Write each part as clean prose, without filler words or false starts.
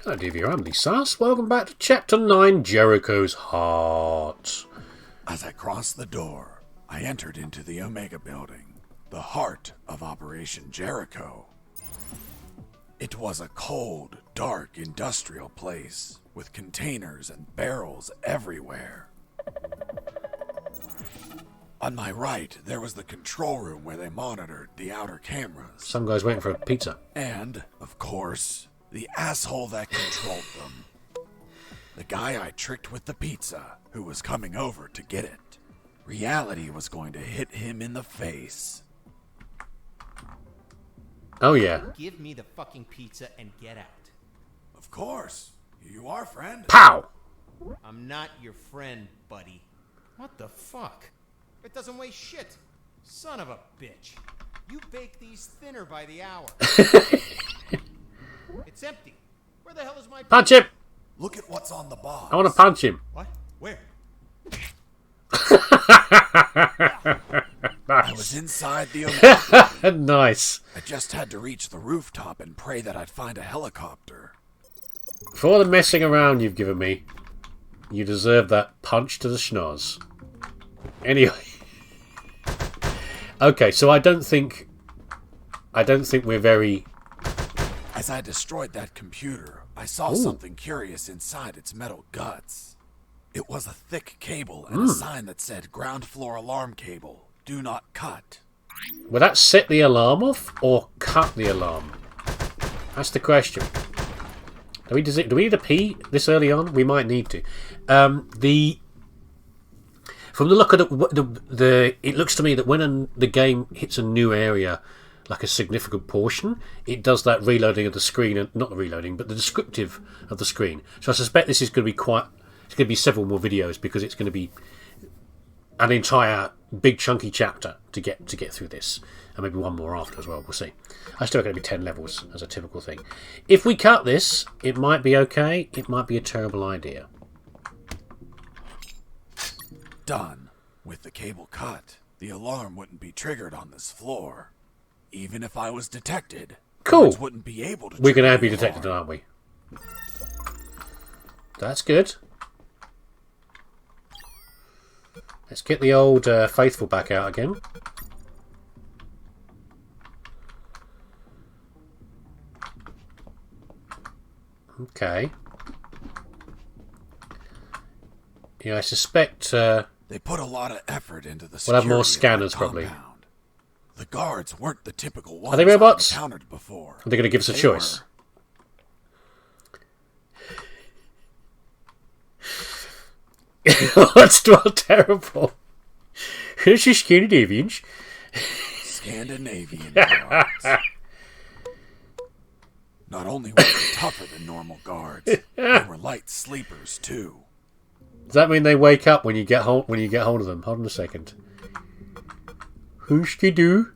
Hello, DV, I'm leesusss. Welcome back to Chapter 9, Jericho's Heart. As I crossed the door, I entered into the Omega building, the heart of Operation Jericho. It was a cold, dark, industrial place, with containers and barrels everywhere. On my right, there was the control room where they monitored the outer cameras. Some guy's waiting for a pizza. And, of course, the asshole that controlled them. The guy I tricked with the pizza, who was coming over to get it. Reality was going to hit him in the face. Oh, yeah. Give me the fucking pizza and get out. Of course. Here you are, friend. Pow! I'm not your friend, buddy. What the fuck? It doesn't weigh shit. Son of a bitch. You bake these thinner by the hour. It's empty. Where the hell is my Punch him! Look at what's on the box. I want to punch him. What? Where? I was inside the Omega. Nice. I just had to reach the rooftop and pray that I'd find a helicopter. For all the messing around you've given me, you deserve that punch to the schnoz. Anyway. Okay, so I don't think we're very... As I destroyed that computer, I saw something curious inside its metal guts. It was a thick cable and a sign that said ground floor alarm cable, do not cut. Will that set the alarm off or cut the alarm? That's the question. Do we need a pee this early on? We might need to. From the look of it looks to me that when the game hits a new area, like a significant portion, it does that reloading of the screen, and not the reloading, but the descriptive of the screen. So I suspect this is going to be it's going to be several more videos because it's going to be an entire big chunky chapter to get through this, and maybe one more after as well. We'll see. I still going to be 10 levels as a typical thing. If we cut this, it might be okay. It might be a terrible idea. Done. With the cable cut, the alarm wouldn't be triggered on this floor. Even if I was detected, cool. Guards wouldn't be able to. We're going to be detected, aren't we? That's good. Let's get the old faithful back out again. Okay. Yeah, I suspect they put a lot of effort into the. We'll have more scanners probably. The guards weren't the typical ones Are they robots? I've encountered before. Are they going to give us a choice? That's not terrible. This is Scandinavian. Scandinavian guards. Not only were they tougher than normal guards, they were light sleepers too. Does that mean they wake up when you get hold of them? Hold on a second. Shkidoo.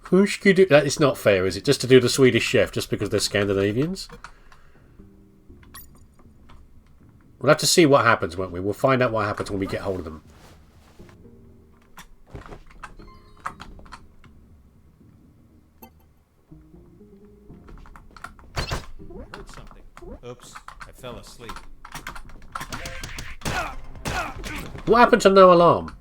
Shkidoo. That is not fair, is it? Just to do the Swedish chef, just because they're Scandinavians? We'll have to see what happens, won't we? We'll find out what happens when we get hold of them. I heard something. Oops, I fell asleep. What happened to no alarm?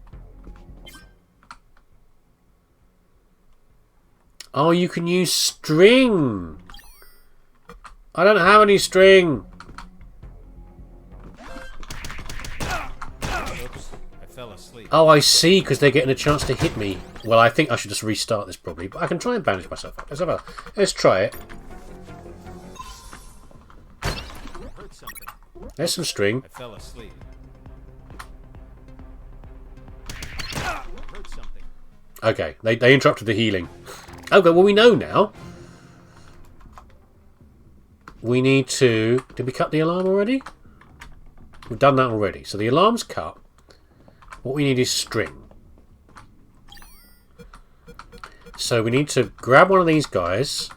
Oh, you can use string. I don't have any string. Oops, I fell asleep. Oh, I see, because they're getting a chance to hit me. Well, I think I should just restart this probably, but I can try and bandage myself up. Let's try it. I heard something. There's some string. I fell asleep. I heard something. Okay, they interrupted the healing. Okay, well we know now. We need to... Did we cut the alarm already? We've done that already. So the alarm's cut. What we need is string. So we need to grab one of these guys.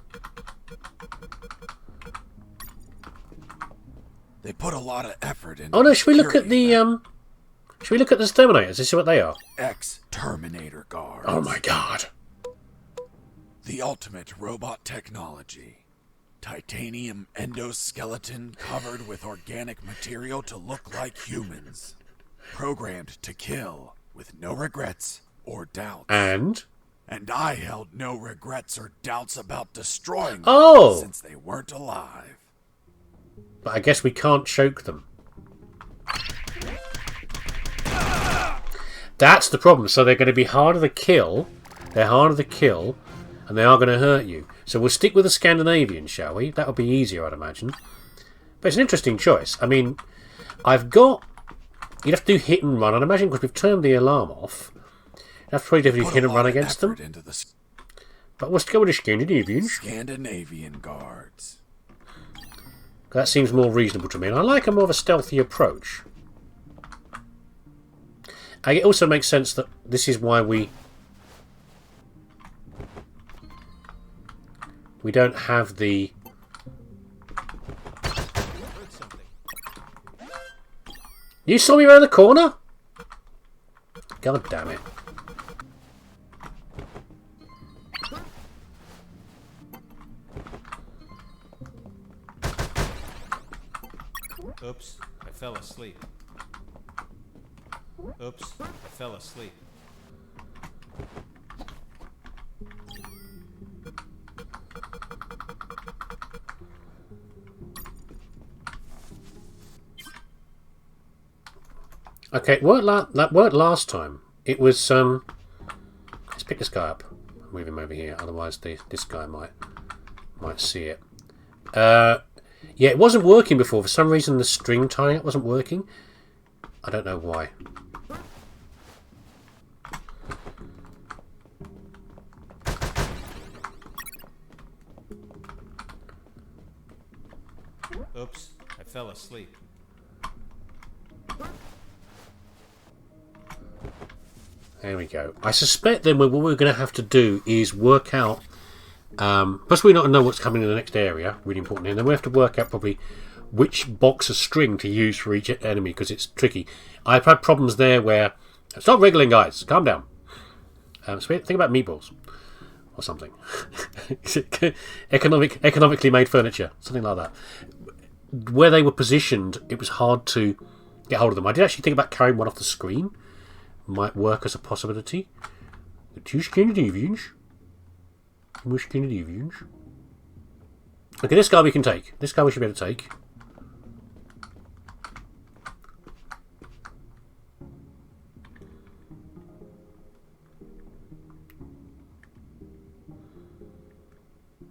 They put a lot of effort into. Oh no, should we look at the should we look at the Terminators to see what they are? Ex-Terminator guards. Oh my god. The ultimate robot technology. Titanium endoskeleton covered with organic material to look like humans. Programmed to kill with no regrets or doubts. And I held no regrets or doubts about destroying them Oh! since they weren't alive. But I guess we can't choke them. That's the problem. So they're going to be harder to kill. They're harder to kill. And they are going to hurt you. So we'll stick with the Scandinavian, shall we? That'll be easier, I'd imagine. But it's an interesting choice. I mean, I've got... You'd have to do hit and run. I'd imagine because we've turned the alarm off. You'd have to probably do hit and run against them. But we'll go with the Scandinavians. Scandinavian guards. That seems more reasonable to me. And I like a more of a stealthy approach. It also makes sense that this is why we don't have the... You saw me around the corner? God damn it. Oops, I fell asleep. Oops, I fell asleep. Okay, that worked last time. It was, let's pick this guy up. Move him over here, otherwise this guy might see it. Yeah, it wasn't working before. For some reason the string tying it wasn't working. I don't know why. Oops, I fell asleep. There we go. I suspect then what we're going to have to do is work out... plus we don't know what's coming in the next area, really important. And then we have to work out probably which box of string to use for each enemy, because it's tricky. I've had problems there where... Stop wriggling, guys. Calm down. So think about meatballs. Or something. Economically made furniture. Something like that. Where they were positioned, it was hard to get hold of them. I did actually think about carrying one off the screen. Might work as a possibility. The two Scandinavians. More Scandinavians. Okay, this guy we can take. This guy we should be able to take.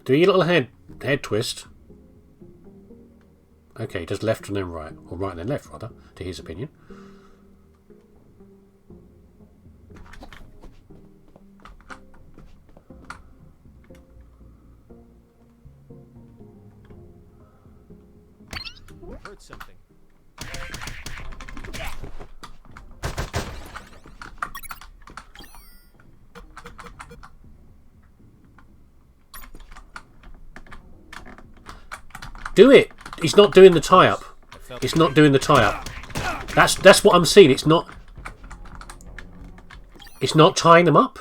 Do your little head twist. Okay, he does left and then right. Or right and then left, rather, to his opinion. Heard something. Do it! He's not doing the tie-up. It's not doing the tie-up. That's what I'm seeing. It's not tying them up.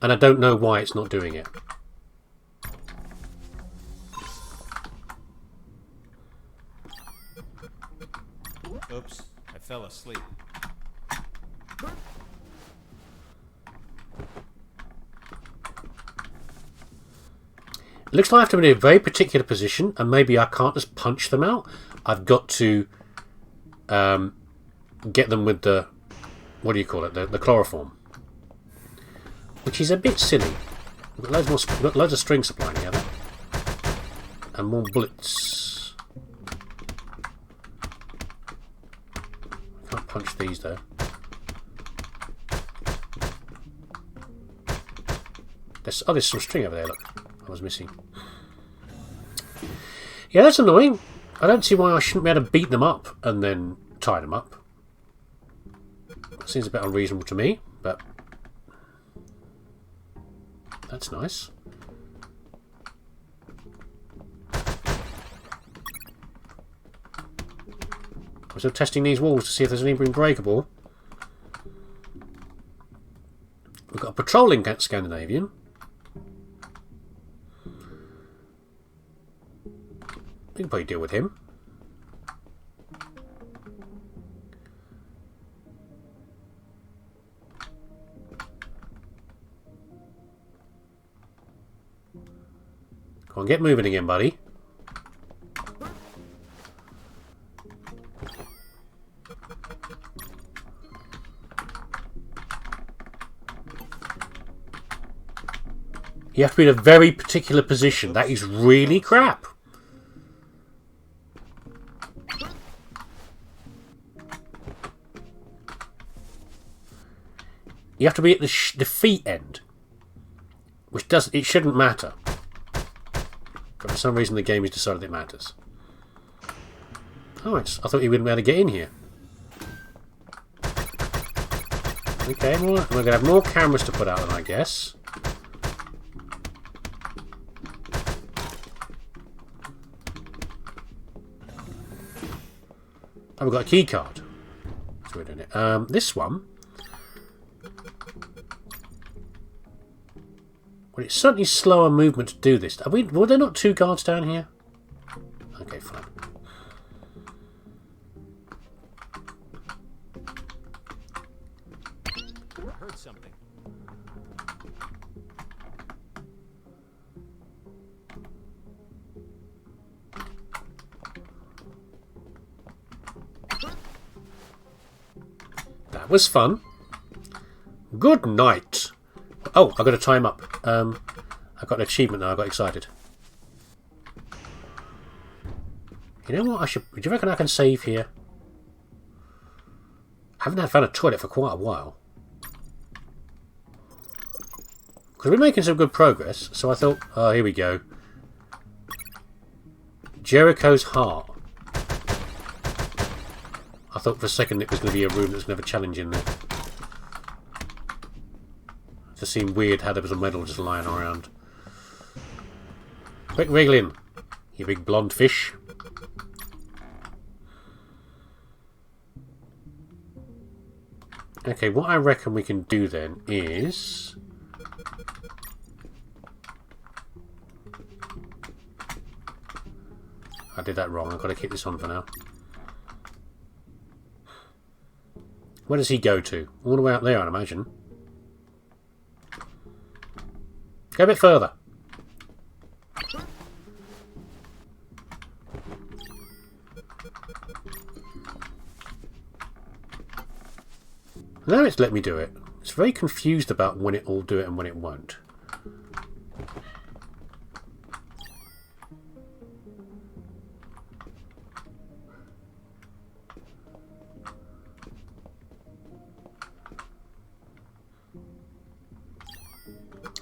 And I don't know why it's not doing it. Oops, I fell asleep. It looks like I have to be in a very particular position, and maybe I can't just punch them out. I've got to get them with the... What do you call it? The chloroform. Which is a bit silly. We've got loads of string supplying together. And more bullets. Can't punch these though. There's some string over there, look. I was missing. Yeah, that's annoying. I don't see why I shouldn't be able to beat them up and then tie them up. That seems a bit unreasonable to me, but that's nice. I'm still testing these walls to see if there's anything breakable. We've got a patrolling Scandinavian. We can probably deal with him. Come on, get moving again, buddy. You have to be in a very particular position. That is really crap. You have to be at the feet end, which doesn't. It shouldn't matter, but for some reason the game has decided it matters. Oh, I thought you wouldn't be able to get in here. Okay, well, we're gonna have more cameras to put out then, I guess. Oh, we've got a key card. So we're doing it. This one. Well, it's certainly slower movement to do this. Were there not 2 guards down here? Okay, fine. I heard something. That was fun. Good night. Oh, I got to time up. I got an achievement now. I got excited. You know what? Do you reckon I can save here? I haven't found a toilet for quite a while. Because we're making some good progress. So I thought, oh, here we go. Jericho's heart. I thought for a second it was going to be a room that's going to have a challenge in there. It just seemed weird how there was a medal just lying around. Quick wriggling, you big blonde fish. Okay, what I reckon we can do then is... I did that wrong, I've got to keep this on for now. Where does he go to? All the way up there, I'd imagine. Go a bit further. Now it's let me do it. It's very confused about when it will do it and when it won't.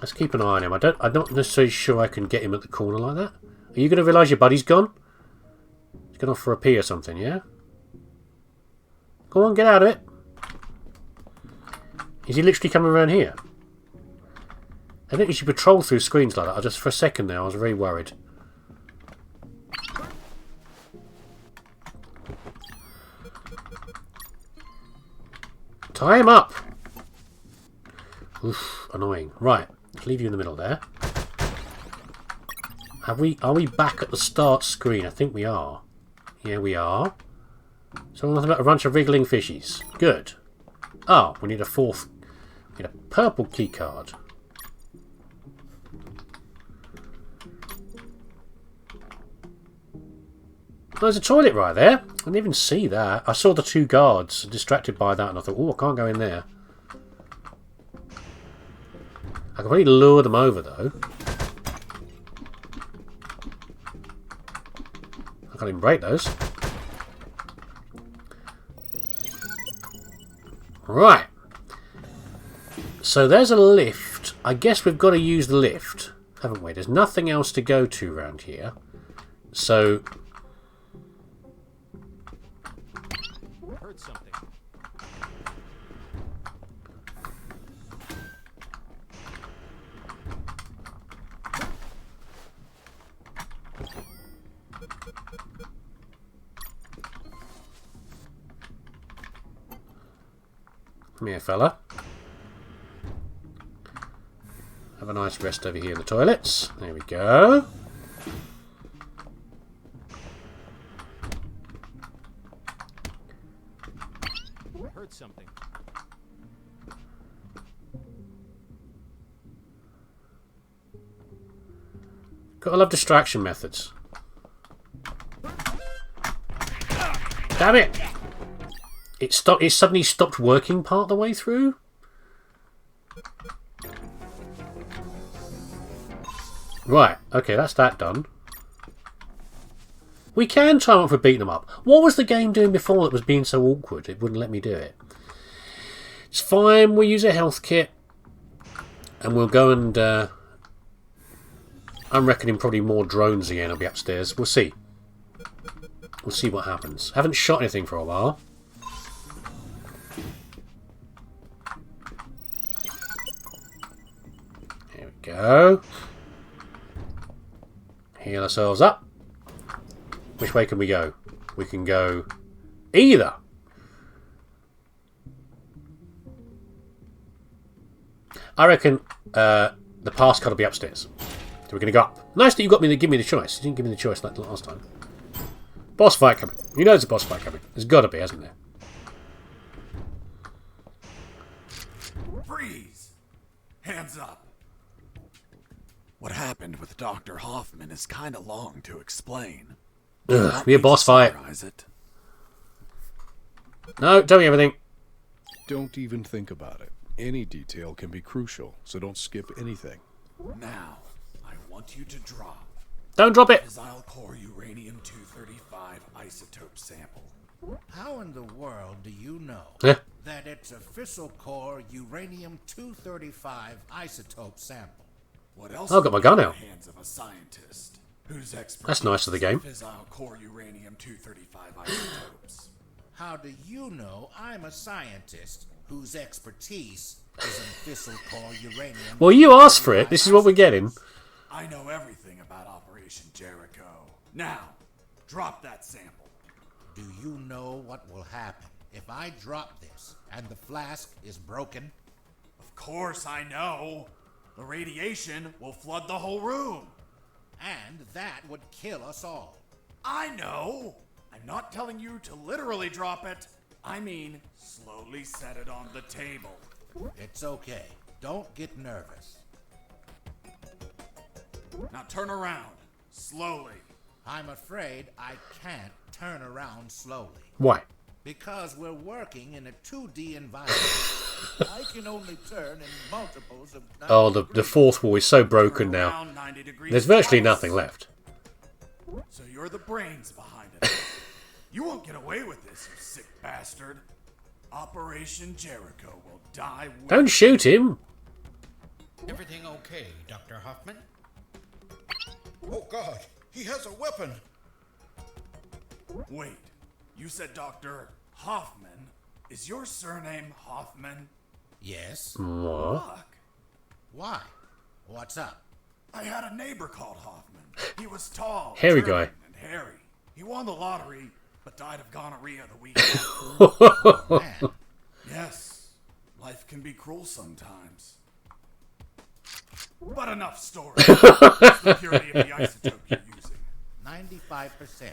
Let's keep an eye on him. I'm not necessarily sure I can get him at the corner like that. Are you going to realise your buddy's gone? He's gone off for a pee or something, yeah? Go on, get out of it. Is he literally coming around here? I think you should patrol through screens like that. Just for a second there, I was very worried. Tie him up! Oof, annoying. Right. Leave you in the middle there. Are we back at the start screen? I think we are. Yeah, we are. So nothing about a bunch of wriggling fishies. Good. Oh, we need a fourth. We need a purple key card. Oh, there's a toilet right there. I didn't even see that. I saw the 2 guards distracted by that and I thought, oh, I can't go in there. I can probably lure them over, though. I can't even break those. Right. So there's a lift. I guess we've got to use the lift, haven't we? There's nothing else to go to around here. So... I heard something. Come here, fella. Have a nice rest over here in the toilets. There we go. heard something. Gotta love distraction methods. Damn it! It stopped. It suddenly stopped working part the way through. Right. Okay, that's that done. We can try one for beating them up. What was the game doing before that was being so awkward? It wouldn't let me do it. It's fine. We'll use a health kit, and we'll go and. I'm reckoning probably more drones again will be upstairs. We'll see. We'll see what happens. Haven't shot anything for a while. Here we go. Heal ourselves up. Which way can we go? We can go either. I reckon the pass got to be upstairs. So we're going to go up. Nice that you got me to give me the choice. You didn't give me the choice like last time. Boss fight coming. You know there's a boss fight coming. There's got to be, hasn't there? Freeze! Hands up. What happened with Dr. Hoffman is kind of long to explain. Ugh, be a boss fight. It? No, tell me everything. Don't even think about it. Any detail can be crucial, so don't skip anything. Now, I want you to drop Don't drop it. fissile core uranium-235 isotope sample. How in the world do you know Yeah. that it's a fissile core uranium-235 isotope sample? What else? I've got my gun in the out. hands of a scientist whose expertise That's nice of the game. is fissile core uranium-235 isotopes. How do you know I'm a scientist whose expertise is in fissile core uranium? Well, you asked for it. This is what we're getting. I know everything about Operation Jericho. Now, drop that sample. Do you know what will happen if I drop this and the flask is broken? Of course I know. The radiation will flood the whole room. And that would kill us all. I know. I'm not telling you to literally drop it. I mean, slowly set it on the table. It's okay. Don't get nervous. Now turn around. Slowly. I'm afraid I can't turn around slowly. Why? Because we're working in a 2D environment. I can only turn in multiples of 90 Oh, the degrees. fourth wall is so broken Turn now. around 90 degrees There's virtually twice. nothing left. So you're the brains behind it. You won't get away with this, you sick bastard. Operation Jericho will die with Don't shoot him. Everything okay, Dr. Hoffman? Oh God, he has a weapon! Wait, you said Dr. Hoffman. Is your surname Hoffman? Yes? What? Fuck. Why? What's up? I had a neighbor called Hoffman. He was tall, Hairy German, guy. and hairy. He won the lottery, but died of gonorrhea the week after. Man, Yes, life can be cruel sometimes. But enough story. What's the purity of the isotope you're using? 95%.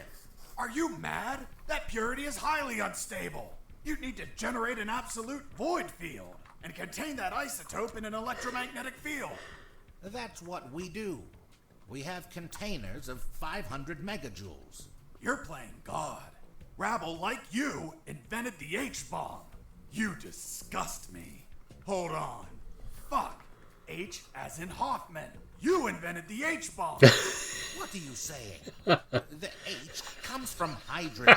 Are you mad? That purity is highly unstable. You'd need to generate an absolute void field and contain that isotope in an electromagnetic field. That's what we do. We have containers of 500 megajoules. You're playing God. Rabble like you invented the H-bomb. You disgust me. Hold on. Fuck. H as in Hoffman. You invented the H-bomb. What are you saying? The H comes from hydrogen.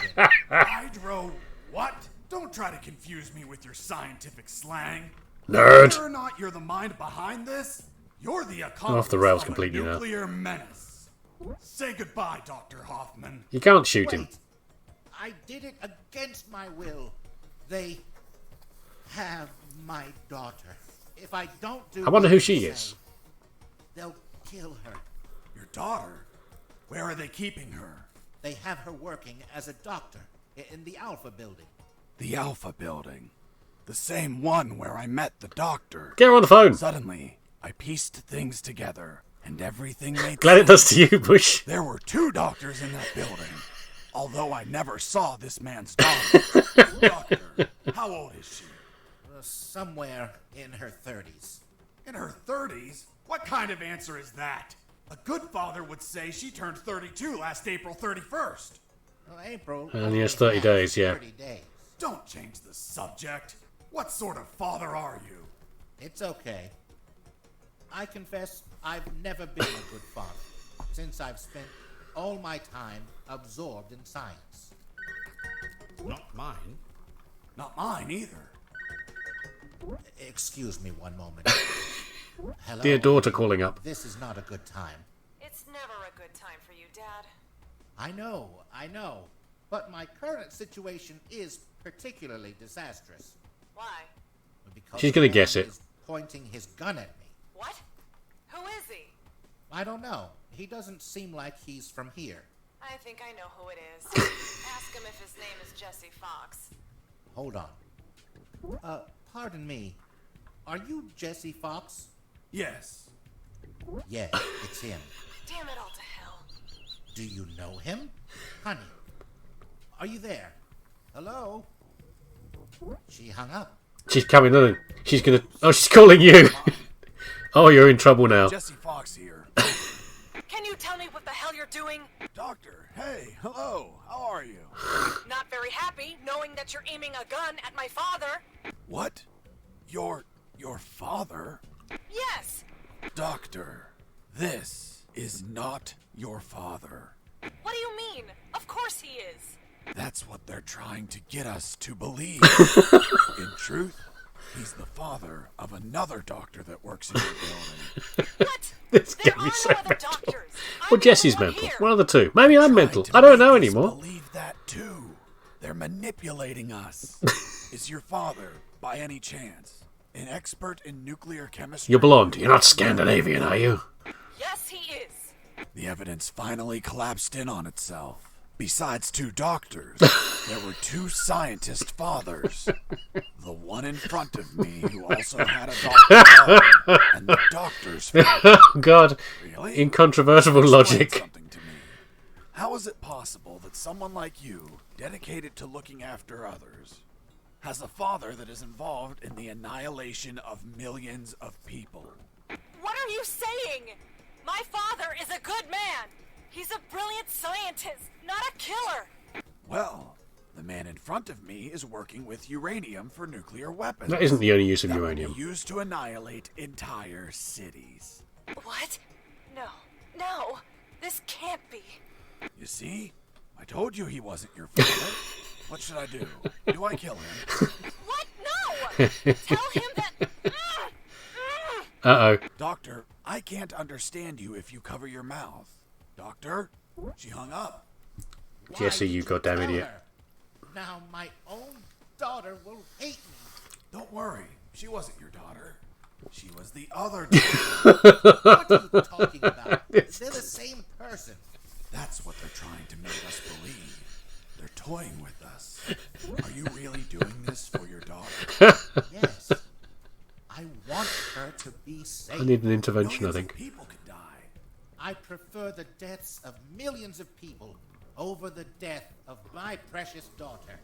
Hydro what? Don't try to confuse me with your scientific slang. Nerd. Whether or not you're the mind behind this, you're the accomplice Off the rails of completely a now. nuclear menace. Say goodbye, Dr. Hoffman. You can't shoot him. Wait. I did it against my will. They have my daughter. If I don't do I wonder what who they she say, is. they'll kill her. Your daughter? Where are they keeping her? They have her working as a doctor in the Alpha building. The Alpha building. The same one where I met the doctor. Get her on the phone. Suddenly, I pieced things together, and everything made Glad it sense. does to you, Bush. There were two doctors in that building. Although I never saw this man's daughter. Doctor, how old is she? Somewhere in her 30s. In her 30s? What kind of answer is that? A good father would say she turned 32 last April 31st. Well, April Only has 30 days, yeah. 30 days. Don't change the subject. What sort of father are you? It's okay. I confess I've never been a good father, since I've spent all my time absorbed in science. Not mine. Not mine either. Excuse me one moment. Hello? Dear daughter calling up. This is not a good time. It's never a good time for you, Dad. I know. But my current situation is particularly disastrous. Why? Because She's gonna the guess man it. is pointing his gun at me. What? Who is he? I don't know. He doesn't seem like he's from here. I think I know who it is. Ask him if his name is Jesse Fox. Hold on. Pardon me. Are you Jesse Fox? Yes. Yes, it's him. Damn it all to hell. Do you know him? Honey, are you there? Hello? She hung up. She's coming in. She's gonna... Oh, she's calling you. Oh, you're in trouble now. Jesse Fox here. Can you tell me what the hell you're doing? Doctor, hey, hello. How are you? Not very happy knowing that you're aiming a gun at my father. What? Your father? Yes. Doctor, this is not your father. What do you mean? Of course he is. That's what they're trying to get us to believe. In truth, he's the father of another doctor that works in your building. What? This There game are is so no other mental. doctors. I'm Well, the Jesse's only one mental. here. One of the two. Maybe I'm mental. Trying to I don't know make us anymore. Believe that too. They're manipulating us. Is your father, by any chance, an expert in nuclear chemistry? You're blonde. You're not Scandinavian, are you? Yes, he is. The evidence finally collapsed in on itself. Besides two doctors, there were two scientist fathers. The one in front of me who also had a doctor, and the doctor's father. Oh, God. Really? Incontrovertible Explain logic. something to me. How is it possible that someone like you, dedicated to looking after others, has a father that is involved in the annihilation of millions of people? What are you saying? My father is a good man. He's a brilliant scientist, not a killer. Well, the man in front of me is working with uranium for nuclear weapons. That isn't the only use of that uranium. will be used to annihilate entire cities. What? No, this can't be. You see? I told you he wasn't your father. What should I do? Do I kill him? What? No! Tell him that... Uh-oh. Doctor, I can't understand you if you cover your mouth. Doctor? She hung up. Why Jesse, did you goddamn tell idiot. her? Now my own daughter will hate me. Don't worry. She wasn't your daughter. She was the other daughter. What are you talking about? They're the same person. That's what they're trying to make us believe. They're toying with us. Are you really doing this for your daughter? Yes. I want her to be safe. I need an intervention, I Millions of think. people could die. I prefer the deaths of millions of people over the death of my precious daughter.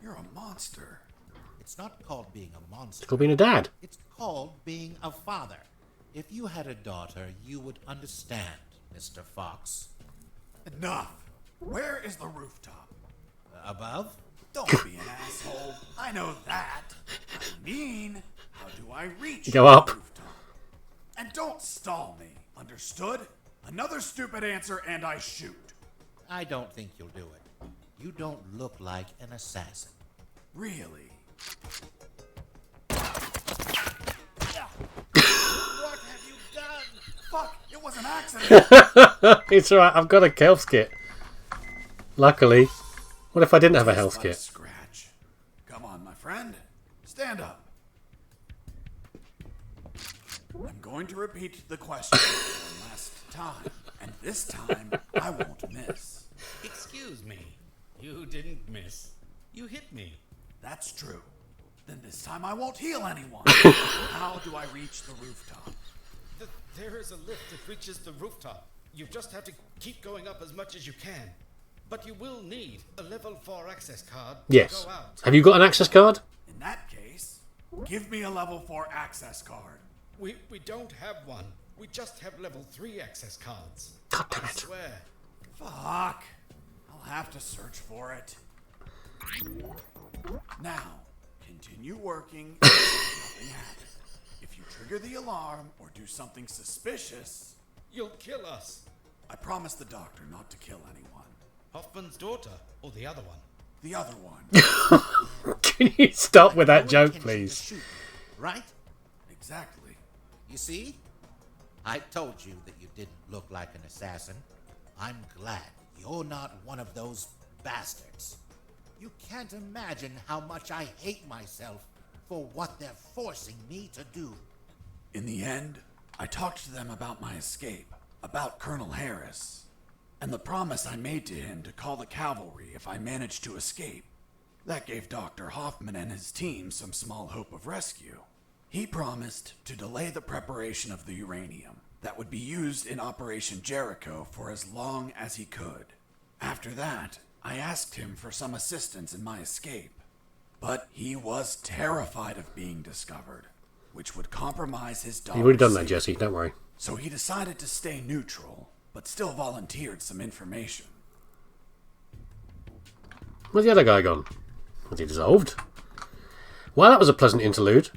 You're a monster. It's not called being a monster. It's called being a dad. It's called being a father. If you had a daughter, you would understand, Mr. Fox. Enough. Where is the rooftop? Above? Don't be an asshole. I know that. I mean, how do I reach Go up. the rooftop? And don't stall me. Understood? Another stupid answer and I shoot. I don't think you'll do it. You don't look like an assassin. Really? What have you done? Fuck, it was an accident. It's alright, I've got a health kit. Luckily. What if I didn't have a health Just let kit? it scratch. Come on, my friend. Stand up. I'm going to repeat the question one last time. And this time, I won't miss. Excuse me. You didn't miss. You hit me. That's true. Then this time I won't heal anyone. How do I reach the rooftop? There is a lift that reaches the rooftop. You just have to keep going up as much as you can. But you will need a level 4 access card Yes. to go out. Have you got an access card? In that case, give me a level 4 access card. We don't have one. We just have level 3 access cards. God damn I it. swear. Fuck. I'll have to search for it. Now, continue working and nothing happens. If you trigger the alarm or do something suspicious, You'll kill us. I promise the doctor not to kill anyone. Hoffman's daughter, or the other one. The other one. Can you stop with that No joke, intention to please? shoot, right? Exactly. You see? I told you that you didn't look like an assassin. I'm glad you're not one of those bastards. You can't imagine how much I hate myself for what they're forcing me to do. In the end, I talked to them about my escape, about Colonel Harris, and the promise I made to him to call the cavalry if I managed to escape. That gave Dr. Hoffman and his team some small hope of rescue. He promised to delay the preparation of the uranium that would be used in Operation Jericho for as long as he could. After that, I asked him for some assistance in my escape, but he was terrified of being discovered, which would compromise his daughter's You've already done that, safety. Jesse. Don't worry. So he decided to stay neutral, but still volunteered some information. Where's the other guy gone? Was he dissolved? Well, that was a pleasant interlude.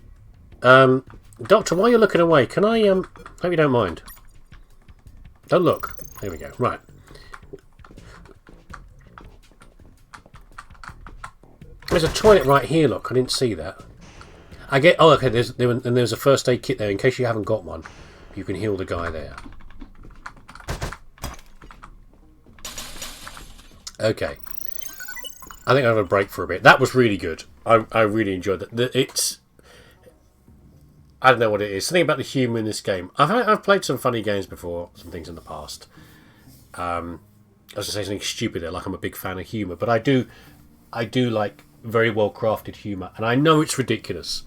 Doctor, while you're looking away, can I, hope you don't mind. Don't look. There we go. Right. There's a toilet right here, look. I didn't see that. Oh, okay, there's a first aid kit there. In case you haven't got one, you can heal the guy there. Okay. I think I'll have a break for a bit. That was really good. I really enjoyed that. It's... I don't know what it is. Something about the humour in this game. I've played some funny games before, some things in the past. I was going to say something stupid there, like I'm a big fan of humour, but I do like very well crafted humour, and I know it's ridiculous.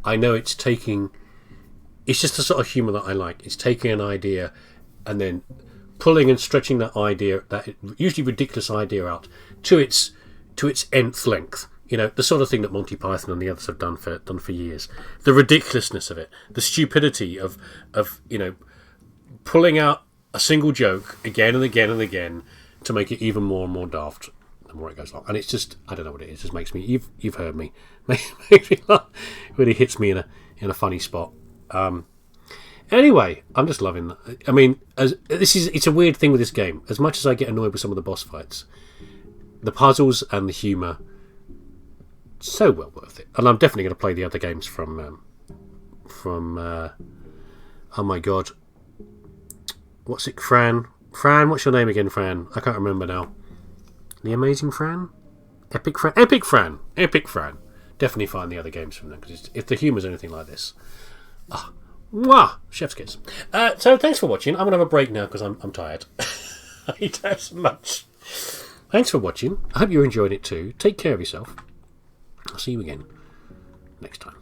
I know it's just the sort of humour that I like. It's taking an idea and then pulling and stretching that idea, that usually ridiculous idea, out to its nth length. You know, the sort of thing that Monty Python and the others have done for years. The ridiculousness of it, the stupidity of pulling out a single joke again and again and again to make it even more and more daft the more it goes on. And it's just, I don't know what it is. It just makes me, you've heard me, makes me laugh. It really hits me in a funny spot. Anyway, I'm just loving that. I mean, it's a weird thing with this game. As much as I get annoyed with some of the boss fights, the puzzles and the humour, so well worth it. And I'm definitely going to play the other games from oh my god, what's it, Fran, what's your name again, Fran? I can't remember now. The Amazing Fran? Epic Fran. Definitely find the other games from them, because if the humour's anything like this, mwah, chef's kiss. So thanks for watching. I'm going to have a break now because I'm tired. I need to have some lunch. Thanks for watching. I hope you enjoyed it too. Take care of yourself. I'll see you again next time.